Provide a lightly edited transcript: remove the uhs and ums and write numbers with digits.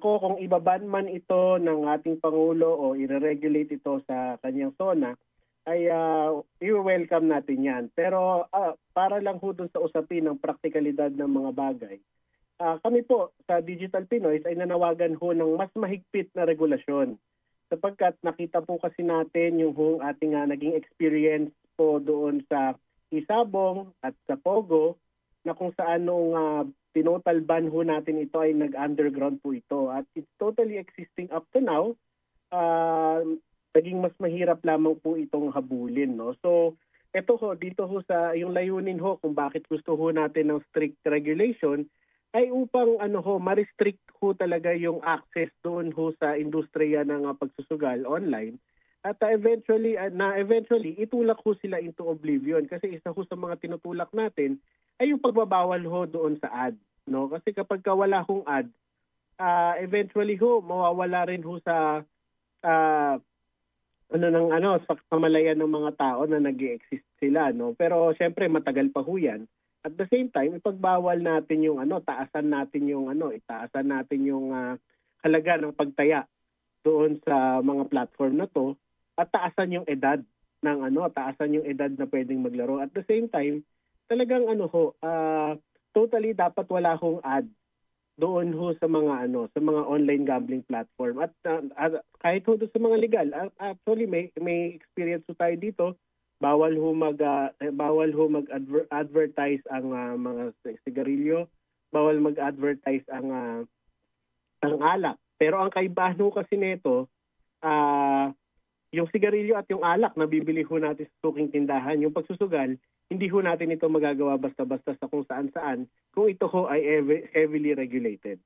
ko kung ibaban man ito ng ating Pangulo o i-regulate ito sa kanyang zona, ay i-welcome natin yan. Pero para lang ho dun sa usapin ng praktikalidad ng mga bagay, kami po sa Digital Pinoy ay nanawagan ho ng mas mahigpit na regulasyon. Sapagkat nakita po kasi natin yung ating naging experience po doon sa Isabong at sa Pogo, na kung saan nung pinotal ban ho natin ito ay nag-underground po ito. At it's totally existing up to now. Naging mas mahirap lamang po itong habulin. No? So ito ho, dito ho sa yung layunin ho kung bakit gusto ho natin ng strict regulation ay upang ma-restrict ho talaga yung access doon ho sa industriya ng pagsusugal online. At eventually itulak ho sila into oblivion kasi isa ho sa mga tinutulak natin ay yung pagbabawal ho doon sa ad, no? Kasi kapag wala hong ad, eventually ho mawawala rin ho sa sa kamalayan ng mga tao na nag-exist sila, no? Pero syempre matagal pa ho 'yan. At the same time, ipagbawal natin yung taasan natin yung halaga ng pagtaya doon sa mga platform na 'to at taasan yung edad na pwedeng maglaro. At the same time, talagang totally dapat wala hong ad doon ho sa mga online gambling platform. At kahit ho doon sa mga legal, actually may experience ho tayo dito. Bawal ho mag-advertise ang mga sigarilyo, bawal mag-advertise ang alak. Pero ang kaibahan ho kasi nito, yung sigarilyo at yung alak na bibili ho natin sa suking tindahan, yung pagsusugal, hindi ho natin ito magagawa basta-basta sa kung saan-saan kung ito ho ay heavily regulated.